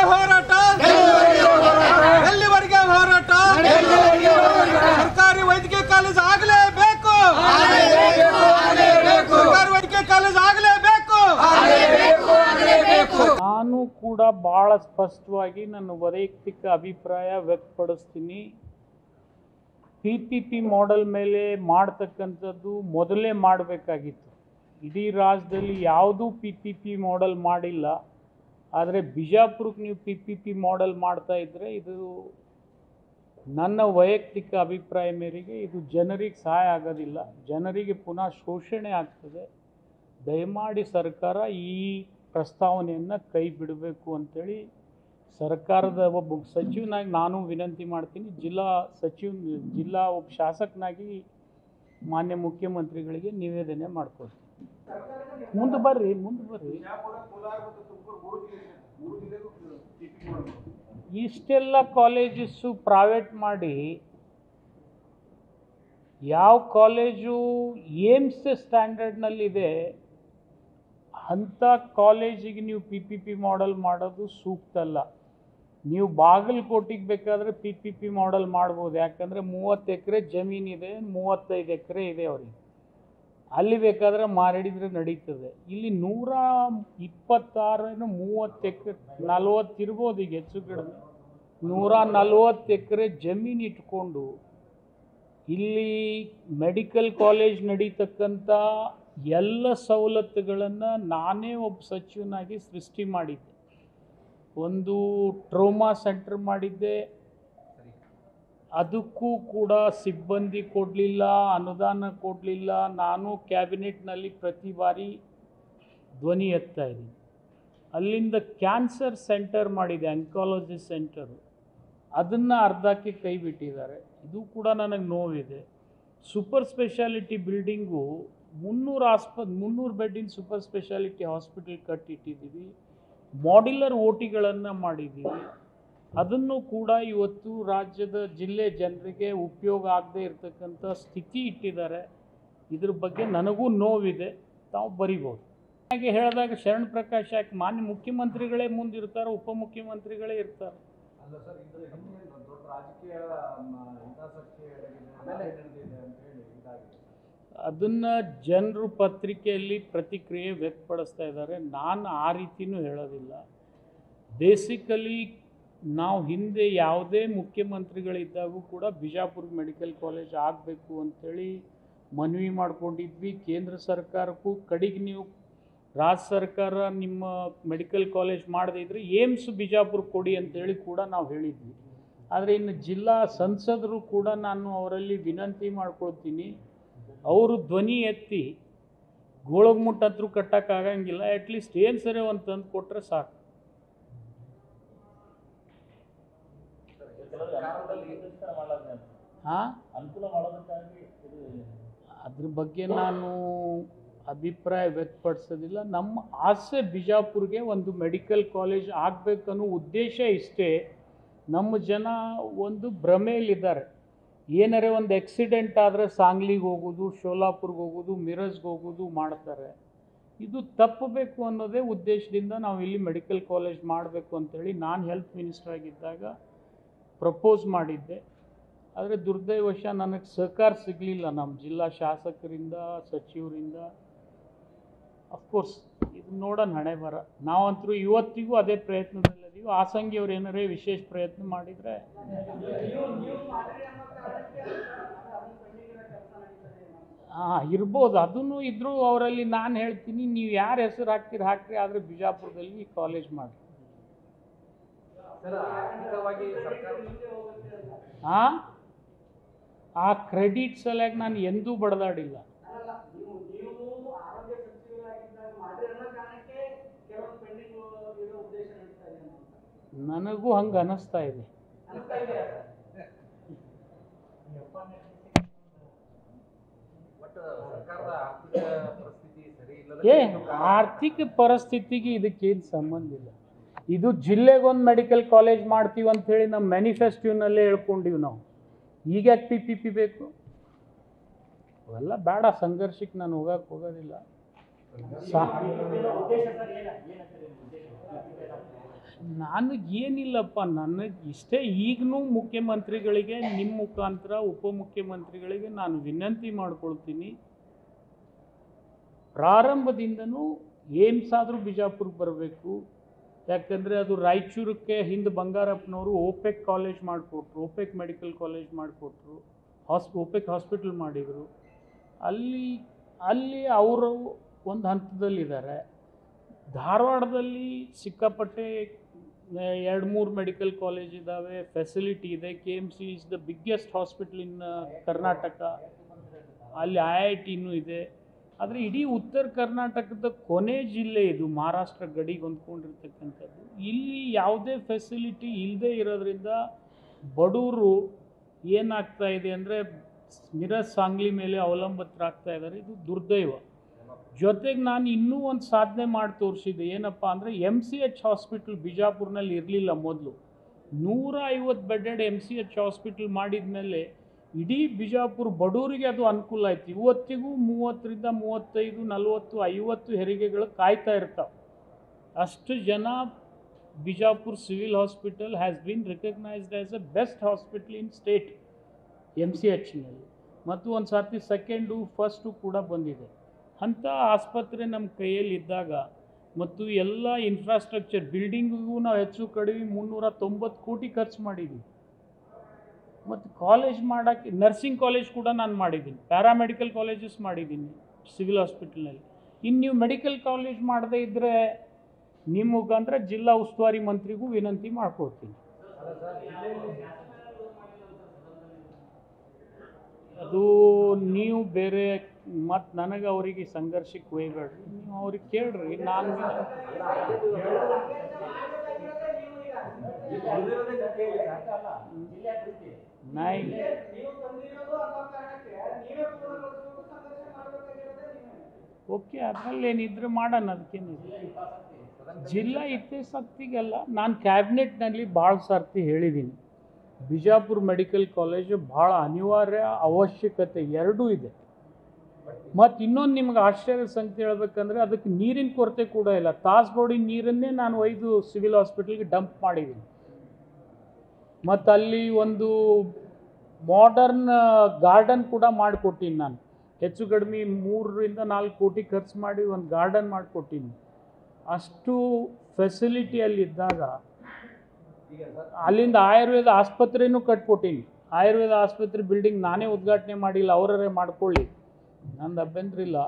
ಹೋರಾಟ ಎಲ್ಲಿವರೆಗೆ ಹೋರಾಟ ಸರ್ಕಾರಿ ವೈದ್ಯಕೀಯ ಕಾಲೇಜ್ ಆಗಲೇಬೇಕು ಸರ್ಕಾರಿ ವೈದ್ಯಕೀಯ ಕಾಲೇಜ್ ಆಗಲೇಬೇಕು ನಾನು ಕೂಡ ಬಹಳ ಸ್ಪಷ್ಟವಾಗಿ ನನ್ನ ವೈಯಕ್ತಿಕ ಅಭಿಪ್ರಾಯ ವ್ಯಕ್ತಪಡಿಸ್ತೀನಿ PPP ಮಾಡೆಲ್ ಮೇಲೆ ಮಾಡ್ತಕ್ಕಂಥದ್ದು ಮೊದಲೇ ಮಾಡಬೇಕಾಗಿತ್ತು ಇಡೀ ರಾಜ್ಯದಲ್ಲಿ ಯಾವುದೂ PPP ಮಾಡೆಲ್ ಮಾಡಿಲ್ಲ ಆದರೆ ಬಿಜಾಪುರಕ್ಕೆ ನೀವು PPP ಮಾಡೆಲ್ ಮಾಡ್ತಾ ಇದ್ದರೆ ಇದು ನನ್ನ ವೈಯಕ್ತಿಕ ಅಭಿಪ್ರಾಯ ಮೇರೆಗೆ ಇದು ಜನರಿಗೆ ಸಹಾಯ ಆಗೋದಿಲ್ಲ ಜನರಿಗೆ ಪುನಃ ಶೋಷಣೆ ಆಗ್ತದೆ ದಯಮಾಡಿ ಸರ್ಕಾರ ಈ ಪ್ರಸ್ತಾವನೆಯನ್ನು ಕೈ ಬಿಡಬೇಕು ಅಂತೇಳಿ ಸರ್ಕಾರದ ಒಬ್ಬ ಸಚಿವನಾಗಿ ನಾನು ವಿನಂತಿ ಮಾಡ್ತೀನಿ ಜಿಲ್ಲಾ ಒಬ್ಬ ಶಾಸಕನಾಗಿ ಮಾನ್ಯ ಮುಖ್ಯಮಂತ್ರಿಗಳಿಗೆ ನಿವೇದನೆ ಮಾಡ್ಕೊಳ್ತೀನಿ ಮುಂದೆ ಬರ್ರಿ ಇಷ್ಟೆಲ್ಲ ಕಾಲೇಜಸ್ಸು ಪ್ರೈವೇಟ್ ಮಾಡಿ ಯಾವ ಕಾಲೇಜು ಏಮ್ಸ್ ಸ್ಟ್ಯಾಂಡರ್ಡ್ನಲ್ಲಿದೆ ಅಂಥ ಕಾಲೇಜಿಗೆ ನೀವು PPP ಮಾಡೆಲ್ ಮಾಡೋದು ಸೂಕ್ತ ಅಲ್ಲ ನೀವು ಬಾಗಲಕೋಟೆಗೆ ಬೇಕಾದರೆ PPP ಮಾಡೆಲ್ ಮಾಡ್ಬೋದು ಯಾಕಂದರೆ 30 ಎಕರೆ ಜಮೀನಿದೆ 35 ಎಕರೆ ಇದೆ ಅವ್ರಿಗೆ ಅಲ್ಲಿ ಬೇಕಾದರೆ ಮಾರಿಡಿದ್ರೆ ನಡೀತದೆ ಇಲ್ಲಿ 126 30 ಎಕರೆ 40 ಇರ್ಬೋದು ಈಗ ಹೆಚ್ಚು ಕಡಿಮೆ 140 ಎಕರೆ ಜಮೀನು ಇಟ್ಕೊಂಡು ಇಲ್ಲಿ ಮೆಡಿಕಲ್ ಕಾಲೇಜ್ ನಡೀತಕ್ಕಂಥ ಎಲ್ಲ ಸವಲತ್ತುಗಳನ್ನು ನಾನೇ ಒಬ್ಬ ಸಚಿವನಾಗಿ ಸೃಷ್ಟಿ ಮಾಡಿದ್ದೆ ಒಂದು ಟ್ರೋಮಾ ಸೆಂಟರ್ ಮಾಡಿದ್ದೆ ಅದಕ್ಕೂ ಕೂಡ ಸಿಬ್ಬಂದಿ ಕೊಡಲಿಲ್ಲ ಅನುದಾನ ಕೊಡಲಿಲ್ಲ ನಾನು ಕ್ಯಾಬಿನೆಟ್ನಲ್ಲಿ ಪ್ರತಿ ಬಾರಿ ಧ್ವನಿ ಎತ್ತಾ ಇದ್ದೀನಿ ಅಲ್ಲಿಂದ ಕ್ಯಾನ್ಸರ್ ಸೆಂಟರ್ ಮಾಡಿದೆ ಆಂಕಾಲಜಿ ಸೆಂಟರು ಅದನ್ನು ಅರ್ಧಕ್ಕೆ ಕೈ ಬಿಟ್ಟಿದ್ದಾರೆ ಇದು ಕೂಡ ನನಗೆ ನೋವಿದೆ ಸೂಪರ್ ಸ್ಪೆಷಾಲಿಟಿ ಬಿಲ್ಡಿಂಗು 300 ಬೆಡ್ಡಿನ ಸೂಪರ್ ಸ್ಪೆಷಾಲಿಟಿ ಹಾಸ್ಪಿಟಲ್ ಕಟ್ಟಿಟ್ಟಿದ್ದೀವಿ ಮಾಡ್ಯುಲರ್ OTಗಳನ್ನು ಮಾಡಿದ್ದೀವಿ ಅದನ್ನು ಕೂಡ ಇವತ್ತು ರಾಜ್ಯದ ಜಿಲ್ಲೆ ಜನರಿಗೆ ಉಪಯೋಗ ಆಗದೆ ಇರತಕ್ಕಂಥ ಸ್ಥಿತಿ ಇಟ್ಟಿದ್ದಾರೆ ಇದ್ರ ಬಗ್ಗೆ ನನಗೂ ನೋವಿದೆ ತಾವು ಬರಿಬೋದು ಹಾಗೆ ಹೇಳಿದಾಗ ಶರಣ್ ಪ್ರಕಾಶ್ ಯಾಕೆ ಮಾನ್ಯ ಮುಖ್ಯಮಂತ್ರಿಗಳೇ ಮುಂದಿರ್ತಾರೆ ಉಪಮುಖ್ಯಮಂತ್ರಿಗಳೇ ಇರ್ತಾರೆ ಅಲ್ಲ ಸರ್ ಇದು ದೊಡ್ಡ ರಾಜಕೀಯ ಹಿತಾಸಕ್ತಿ ಅದನ್ನು ಜನರು ಪತ್ರಿಕೆಯಲ್ಲಿ ಪ್ರತಿಕ್ರಿಯೆ ವ್ಯಕ್ತಪಡಿಸ್ತಾ ಇದ್ದಾರೆ ನಾನು ಆ ರೀತಿಯೂ ಹೇಳೋದಿಲ್ಲ ಬೇಸಿಕಲಿ ನಾವು ಹಿಂದೆ ಯಾವುದೇ ಮುಖ್ಯಮಂತ್ರಿಗಳಿದ್ದಾಗೂ ಕೂಡ ಬಿಜಾಪುರ ಮೆಡಿಕಲ್ ಕಾಲೇಜ್ ಆಗಬೇಕು ಅಂಥೇಳಿ ಮನವಿ ಮಾಡ್ಕೊಂಡಿದ್ವಿ ಕೇಂದ್ರ ಸರ್ಕಾರಕ್ಕೂ ಕಡೆಗೆ ನೀವು ರಾಜ್ಯ ಸರ್ಕಾರ ನಿಮ್ಮ ಮೆಡಿಕಲ್ ಕಾಲೇಜ್ ಮಾಡದೇ ಇದ್ದರೆ ಏಮ್ಸ್ ಬಿಜಾಪುರ ಕೊಡಿ ಅಂತೇಳಿ ಕೂಡ ನಾವು ಹೇಳಿದ್ವಿ ಆದರೆ ಇನ್ನು ಜಿಲ್ಲಾ ಸಂಸದರು ಕೂಡ ನಾನು ಅವರಲ್ಲಿ ವಿನಂತಿ ಮಾಡ್ಕೊಳ್ತೀನಿ ಅವರು ಧ್ವನಿ ಎತ್ತಿ ಗೋಳಗುಮುಟ್ಟ ಹತ್ರ ಕಟ್ಟೋಕ್ಕಾಗಂಗಿಲ್ಲ ಅಟ್ಲೀಸ್ಟ್ ಏನು ಸರಿ ಒಂದು ತಂದು ಕೊಟ್ಟರೆ ಸಾಕು ಹಾಂ ಅದ್ರ ಬಗ್ಗೆ ನಾನು ಅಭಿಪ್ರಾಯ ವ್ಯಕ್ತಪಡಿಸೋದಿಲ್ಲ ನಮ್ಮ ಆಸೆ ಬಿಜಾಪುರ್ಗೆ ಒಂದು ಮೆಡಿಕಲ್ ಕಾಲೇಜ್ ಆಗಬೇಕನ್ನೋ ಉದ್ದೇಶ ಇಷ್ಟೇ ನಮ್ಮ ಜನ ಒಂದು ಭ್ರಮೆಯಲ್ಲಿದ್ದಾರೆ ಏನಾರೇ ಒಂದು ಆಕ್ಸಿಡೆಂಟ್ ಆದರೆ ಸಾಂಗ್ಲಿಗೆ ಹೋಗೋದು ಶೋಲಾಪುರ್ಗೆ ಹೋಗೋದು ಮಿರಜ್ಗೆ ಹೋಗೋದು ಮಾಡ್ತಾರೆ ಇದು ತಪ್ಪಬೇಕು ಅನ್ನೋದೇ ಉದ್ದೇಶದಿಂದ ನಾವು ಇಲ್ಲಿ ಮೆಡಿಕಲ್ ಕಾಲೇಜ್ ಮಾಡಬೇಕು ಅಂತೇಳಿ ನಾನು ಹೆಲ್ತ್ ಮಿನಿಸ್ಟರ್ ಆಗಿದ್ದಾಗ ಪ್ರಪೋಸ್ ಮಾಡಿದ್ದೆ ಆದರೆ ದುರ್ದೈವಶ ನನಗೆ ಸಹಕಾರ ಸಿಗಲಿಲ್ಲ ನಮ್ಮ ಜಿಲ್ಲಾ ಶಾಸಕರಿಂದ ಸಚಿವರಿಂದ ಅಫ್ಕೋರ್ಸ್ ಇದು ನೋಡೋಣ ಹಣೆ ಬರ ನಾವಂತರೂ ಇವತ್ತಿಗೂ ಅದೇ ಪ್ರಯತ್ನದಲ್ಲಿದ್ದೀವಿ ಆಸಂಗಿಯವ್ರು ಏನಾರೇ ವಿಶೇಷ ಪ್ರಯತ್ನ ಮಾಡಿದರೆ ಇರ್ಬೋದು ಅದನ್ನು ಇದ್ದರೂ ಅವರಲ್ಲಿ ನಾನು ಹೇಳ್ತೀನಿ ನೀವು ಯಾರ ಹೆಸರು ಹಾಕ್ತೀರಿ ಹಾಕ್ರಿ ಆದರೆ ಬಿಜಾಪುರದಲ್ಲಿ ಕಾಲೇಜ್ ಮಾಡಿ ಆ ಕ್ರೆಡಿಟ್ ಸಲುವಾಗಿ ನಾನು ಎಂದೂ ಬಡದಾಡಿಲ್ಲ ನನಗೂ ಹಂಗೆ ಅನ್ನಿಸ್ತಾ ಇದೆ ಆರ್ಥಿಕ ಪರಿಸ್ಥಿತಿಗೆ ಇದಕ್ಕೇನು ಸಂಬಂಧ ಇಲ್ಲ ಇದು ಜಿಲ್ಲೆಗೊಂದು ಮೆಡಿಕಲ್ ಕಾಲೇಜ್ ಮಾಡ್ತೀವಿ ಅಂತ ಹೇಳಿ ನಮ್ಮ ಮ್ಯಾನಿಫೆಸ್ಟೋನಲ್ಲೇ ಹೇಳ್ಕೊಂಡಿವಿ ನಾವು ಈಗ ಯಾಕೆ PPP ಬೇಕು ಅವೆಲ್ಲ ಬೇಡ ಸಂಘರ್ಷಕ್ಕೆ ನಾನು ಹೋಗೋದಿಲ್ಲ ನಾನು ಏನಿಲ್ಲಪ್ಪ, ನನಗೆ ಇಷ್ಟೇ ಈಗಲೂ ಮುಖ್ಯಮಂತ್ರಿಗಳಿಗೆ ನಿಮ್ಮ ಮುಖಾಂತರ ಉಪಮುಖ್ಯಮಂತ್ರಿಗಳಿಗೆ ನಾನು ವಿನಂತಿ ಮಾಡ್ಕೊಳ್ತೀನಿ, ಪ್ರಾರಂಭದಿಂದನೂ ಏಮ್ಸ್ ಆದರೂ ಬಿಜಾಪುರಕ್ಕೆ ಬರಬೇಕು. ಯಾಕಂದರೆ ಅದು ರಾಯಚೂರಕ್ಕೆ ಹಿಂದೆ ಬಂಗಾರಪ್ಪನವರು ಓಪೆಕ್ ಕಾಲೇಜ್ ಮಾಡಿಕೊಟ್ರು, ಓಪೆಕ್ ಮೆಡಿಕಲ್ ಕಾಲೇಜ್ ಮಾಡಿಕೊಟ್ರು, ಓಪೆಕ್ ಹಾಸ್ಪಿಟಲ್ ಮಾಡಿದರು. ಅಲ್ಲಿ ಅವರು ಒಂದು ಹಂತದಲ್ಲಿದ್ದಾರೆ. ಧಾರವಾಡದಲ್ಲಿ ಸಿಕ್ಕಾಪಟ್ಟೆ 2-3 ಮೆಡಿಕಲ್ ಕಾಲೇಜ್ ಇದ್ದಾವೆ, ಫೆಸಿಲಿಟಿ ಇದೆ. KMC is the biggest hospital ಇನ್ ಕರ್ನಾಟಕ. ಅಲ್ಲಿ IITನೂ ಇದೆ. ಆದರೆ ಇಡೀ ಉತ್ತರ ಕರ್ನಾಟಕದ ಕೊನೆ ಜಿಲ್ಲೆ ಇದು, ಮಹಾರಾಷ್ಟ್ರ ಗಡಿಗೆ ಹೊಂದ್ಕೊಂಡಿರ್ತಕ್ಕಂಥದ್ದು. ಇಲ್ಲಿ ಯಾವುದೇ ಫೆಸಿಲಿಟಿ ಇಲ್ಲದೆ ಇರೋದ್ರಿಂದ ಬಡವರು ಏನಾಗ್ತಾ ಇದೆ ಅಂದರೆ ಮಿರಜ್ ಸಾಂಗ್ಲಿ ಮೇಲೆ ಅವಲಂಬಿತರಾಗ್ತಾ ಇದ್ದಾರೆ. ಇದು ದುರ್ದೈವ. ಜೊತೆಗೆ ನಾನು ಇನ್ನೂ ಒಂದು ಸಾಧನೆ ಮಾಡಿ ತೋರಿಸಿದೆ. ಏನಪ್ಪ ಅಂದರೆ MCH ಹಾಸ್ಪಿಟಲ್ ಬಿಜಾಪುರ್ನಲ್ಲಿ ಇರಲಿಲ್ಲ ಮೊದಲು. 150 ಬೆಡ್ಡೆಡ್ MCH ಹಾಸ್ಪಿಟಲ್ ಮಾಡಿದ ಮೇಲೆ ಇಡೀ ಬಿಜಾಪುರ ಬಡವರಿಗೆ ಅದು ಅನುಕೂಲ ಆಯ್ತು. ಇವತ್ತಿಗೂ 30ರಿಂದ 35, 40, 50 ಹೆರಿಗೆಗಳು ಕಾಯ್ತಾ ಇರ್ತಾವೆ. ಅಷ್ಟು ಜನ Bijapur civil hospital has been recognised as a best hospital in state MCHನಲ್ಲಿ. ಮತ್ತು ಒಂದು ಸರ್ತಿ ಸೆಕೆಂಡು ಫಸ್ಟು ಕೂಡ ಬಂದಿದೆ. ಅಂಥ ಆಸ್ಪತ್ರೆ ನಮ್ಮ ಕೈಯಲ್ಲಿ ಇದ್ದಾಗ ಮತ್ತು ಎಲ್ಲ ಇನ್ಫ್ರಾಸ್ಟ್ರಕ್ಚರ್ ಬಿಲ್ಡಿಂಗಿಗೂ ನಾವು ಹೆಚ್ಚು ಕಡಿಮೆ 390 ಕೋಟಿ ಖರ್ಚು ಮಾಡಿದ್ದೀವಿ. ಮತ್ತು ಕಾಲೇಜ್ ಮಾಡೋಕ್ಕೆ ನರ್ಸಿಂಗ್ ಕಾಲೇಜ್ ಕೂಡ ನಾನು ಮಾಡಿದ್ದೀನಿ, ಪ್ಯಾರಾಮೆಡಿಕಲ್ ಕಾಲೇಜಸ್ ಮಾಡಿದ್ದೀನಿ ಸಿವಿಲ್ ಹಾಸ್ಪಿಟಲ್ನಲ್ಲಿ. ಇನ್ನು ನೀವು ಮೆಡಿಕಲ್ ಕಾಲೇಜ್ ಮಾಡದೇ ಇದ್ದರೆ ನಿಮ್ಮ ಮುಖಾಂತರ ಜಿಲ್ಲಾ ಉಸ್ತುವಾರಿ ಮಂತ್ರಿಗೂ ವಿನಂತಿ ಮಾಡ್ಕೊಡ್ತೀನಿ. ಅದು ನೀವು ಬೇರೆ ಮತ್ತು ನನಗೆ ಅವರಿಗೆ ಸಂಘರ್ಷಕ್ಕೆ ಒಯ್ಬೇಡ್ರಿ, ನೀವು ಅವ್ರಿಗೆ ಕೇಳ್ರಿ. ನಾನು ಓಕೆ, ಅದರಲ್ಲಿ ಏನಿದ್ರೆ ಮಾಡೋಣ, ಅದಕ್ಕೇನಿದೆ. ಜಿಲ್ಲಾ ಹಿತಾಸಕ್ತಿಗೆಲ್ಲ ನಾನು ಕ್ಯಾಬಿನೆಟ್ನಲ್ಲಿ ಭಾಳ ಸರ್ತಿ ಹೇಳಿದ್ದೀನಿ, ಬಿಜಾಪುರ ಮೆಡಿಕಲ್ ಕಾಲೇಜು ಭಾಳ ಅನಿವಾರ್ಯ, ಅವಶ್ಯಕತೆ ಎರಡೂ ಇದೆ. ಮತ್ತು ಇನ್ನೊಂದು ನಿಮ್ಗೆ ಆಶ್ಚರ್ಯ ಸಂಗತಿ ಹೇಳ್ಬೇಕಂದ್ರೆ ಅದಕ್ಕೆ ನೀರಿನ ಕೊರತೆ ಕೂಡ ಇಲ್ಲ. ತಾಸ್ಬೋಡಿ ನೀರನ್ನೇ ನಾನು ಒಯ್ದು ಸಿವಿಲ್ ಹಾಸ್ಪಿಟಲ್ಗೆ ಡಂಪ್ ಮಾಡಿದ್ದೀನಿ. ಮತ್ತು ಅಲ್ಲಿ ಒಂದು ಮಾಡರ್ನ್ ಗಾರ್ಡನ್ ಕೂಡ ಮಾಡಿಕೊಟ್ಟೀನಿ. ನಾನು ಹೆಚ್ಚು ಕಡಿಮೆ 3ರಿಂದ 4 ಕೋಟಿ ಖರ್ಚು ಮಾಡಿ ಒಂದು ಗಾರ್ಡನ್ ಮಾಡಿಕೊಟ್ಟೀನಿ. ಅಷ್ಟು ಫೆಸಿಲಿಟಿಯಲ್ಲಿದ್ದಾಗ ಅಲ್ಲಿಂದ ಆಯುರ್ವೇದ ಆಸ್ಪತ್ರೆನೂ ಕಟ್ಕೊಟ್ಟೀನಿ. ಆಯುರ್ವೇದ ಆಸ್ಪತ್ರೆ ಬಿಲ್ಡಿಂಗ್ ನಾನೇ ಉದ್ಘಾಟನೆ ಮಾಡಿಲ್ಲ, ಅವರೇ ಮಾಡ್ಕೊಳ್ಳಿ, ನಂದು ಅಭ್ಯಂತರ ಇಲ್ಲ.